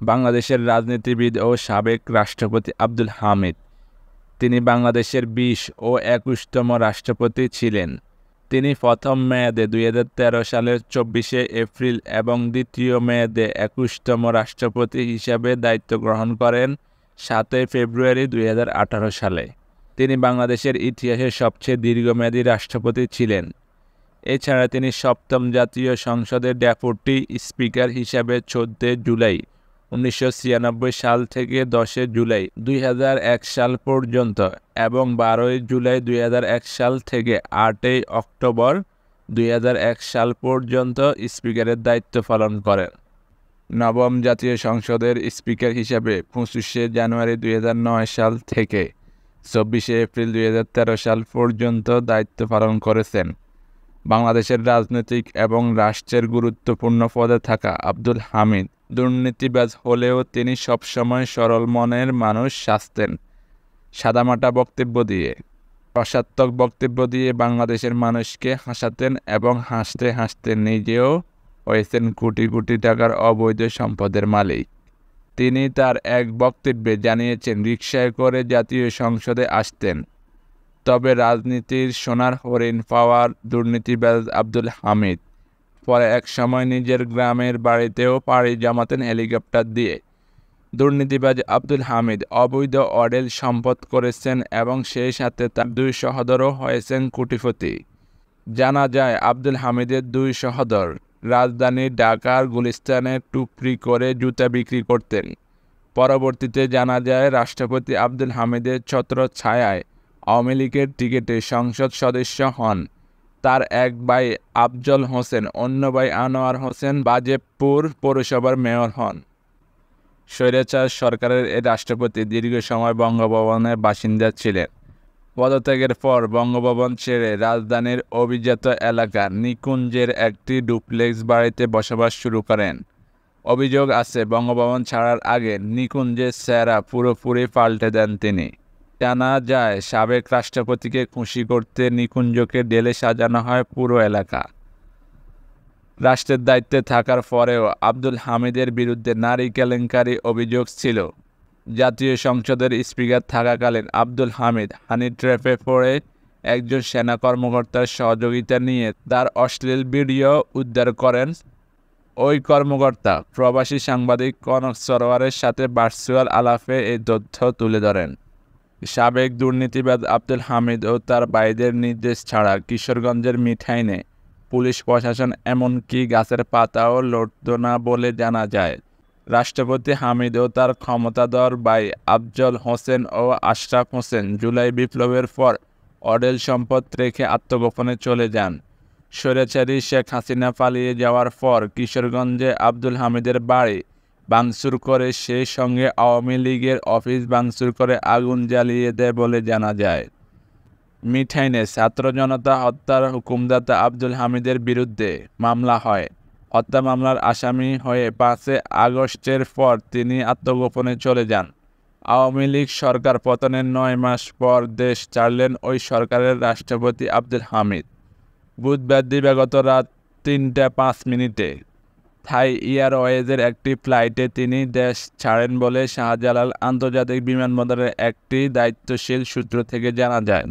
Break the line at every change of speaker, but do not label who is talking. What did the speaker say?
বাংলাদেশের রাজনীতিবিদ ও সাবেক রাষ্ট্রপতি আব্দুল হামিদ। তিনি বাংলাদেশের ২০ ও ২১তম রাষ্ট্রপতি ছিলেন। তিনি প্রথম মেয়াদে ২০১৩ সালের ২৪শে এপ্রিল এবং দ্বিতীয় মেয়াদে ২১তম রাষ্ট্রপতি হিসাবে দায়িত্ব গ্রহণ করেন ৭ ফেব্রুয়ারি ২০১৮ সালে। তিনি বাংলাদেশের ইতিহাসে সবচেয়ে দীর্ঘমেয়াদী রাষ্ট্রপতি ছিলেন। এছাড়া তিনি সপ্তম জাতীয় সংসদের ডেপুটি স্পিকার হিসাবে ১৪ জুলাই ১৯৯৬ সাল থেকে ১০ জুলাই ২০০১ সাল পর্যন্ত এবং ১২ জুলাই ২০০১ সাল থেকে ৮ অক্টোবর ২০০১ সাল পর্যন্ত স্পিকারের দায়িত্ব পালন করেন। নবম জাতীয় সংসদের স্পিকার হিসাবে ২৫ জানুয়ারি ২০০৯ সাল থেকে ২৪ এপ্রিল ২০১৩ সাল পর্যন্ত দায়িত্ব পালন করেছেন। বাংলাদেশের রাজনৈতিক এবং রাষ্ট্রের গুরুত্বপূর্ণ পদে থাকা আব্দুল হামিদ দুর্নীতিবাজ হলেও তিনি সবসময় সরল মনের মানুষ সাজতেন। সাদামাটা বক্তব্য দিয়ে, রসাত্মক বক্তব্য দিয়ে বাংলাদেশের মানুষকে হাসাতেন এবং হাসতে হাসতে নিজেও হয়েছেন কোটি কোটি টাকার অবৈধ সম্পদের মালিক। তিনি তার এক বক্তব্যে জানিয়েছেন, রিকশায় করে জাতীয় সংসদে আসতেন। তবে রাজনীতির সোনার হরিণ পাওয়ার দুর্নীতিবাজ আব্দুল হামিদ পরে এক সময় নিজের গ্রামের বাড়িতেও পাড়ি জমাতেন হেলিকপ্টার দিয়ে। দুর্নীতিবাজ আব্দুল হামিদ অবৈধ অঢেল সম্পদ করেছেন এবং সেই সাথে তার ২ সহোদরও হয়েছেন কোটিপতি। জানা যায়, আব্দুল হামিদের ২ সহোদর রাজধানী ঢাকার গুলিস্তানে টুকরি করে জুতা বিক্রি করতেন। পরবর্তীতে জানা যায়, রাষ্ট্রপতি আব্দুল হামিদের ছত্রছায়ায় আওয়ামী লীগের টিকিটে সংসদ সদস্য হন। তার এক ভাই আফজল হোসেন, অন্য ভাই আনোয়ার হোসেন বাজেপুর পৌরসভার মেয়র হন। স্বৈরাচার সরকারের এই রাষ্ট্রপতি দীর্ঘ সময় বঙ্গভবনের বাসিন্দা ছিলেন। পদত্যাগের পর বঙ্গভবন ছেড়ে রাজধানীর অভিজাত এলাকা নিকুঞ্জের একটি ডুপ্লেক্স বাড়িতে বসবাস শুরু করেন। অভিযোগ আছে, বঙ্গভবন ছাড়ার আগে নিকুঞ্জের চেহারা পুরোপুরি পাল্টে দেন তিনি। জানা যায়, সাবেক রাষ্ট্রপতিকে খুশি করতে নিকুঞ্জকে ঢেলে সাজানো হয় পুরো এলাকা। রাষ্ট্রের দায়িত্বে থাকার পরেও আব্দুল হামিদের বিরুদ্ধে নারী কেলেঙ্কারি অভিযোগ ছিল। জাতীয় সংসদের স্পিকার থাকাকালীন আব্দুল হামিদ হানি ট্র্যাপে পড়ে একজন সেনা কর্মকর্তার সহযোগিতা নিয়ে তার অশ্লীল ভিডিও উদ্ধার করেন। ওই কর্মকর্তা প্রবাসী সাংবাদিক কনক সরোয়ারের সাথে ভার্চুয়াল আলাপে এই তথ্য তুলে ধরেন। সাবেক দুর্নীতিবাজ আব্দুল হামিদ ও তার ভাইদের নির্দেশ ছাড়া কিশোরগঞ্জের মিঠাইনে পুলিশ প্রশাসন এমনকি গাছের পাতাও লড়ত না বলে জানা যায়। রাষ্ট্রপতি হামিদ ও তার ক্ষমতাধর ভাই আফজল হোসেন ও আশরাফ হোসেন জুলাই বিপ্লবের পর অঢেল সম্পদ রেখে আত্মগোপনে চলে যান। স্বৈরাচারী শেখ হাসিনা পালিয়ে যাওয়ার পর কিশোরগঞ্জে আব্দুল হামিদের বাড়ি ভাঙচুর করে, সেই সঙ্গে আওয়ামী লীগের অফিস ভাঙচুর করে আগুন জ্বালিয়ে দেয় বলে জানা যায়। মিঠাইনে ছাত্র জনতা হত্যার হুকুমদাতা আব্দুল হামিদের বিরুদ্ধে মামলা হয়। হত্যা মামলার আসামি হয়ে ৫ আগস্টের পর তিনি আত্মগোপনে চলে যান। আওয়ামী লীগ সরকার পতনের ৯ মাস পর দেশ ছাড়লেন ওই সরকারের রাষ্ট্রপতি আব্দুল হামিদ। বুধবার দিবাগত রাত ৩টা ৫ মিনিটে থাই এয়ারওয়েজের একটি ফ্লাইটে তিনি দেশ ছাড়েন বলে শাহজালাল আন্তর্জাতিক বিমানবন্দরের একটি দায়িত্বশীল সূত্র থেকে জানা যায়।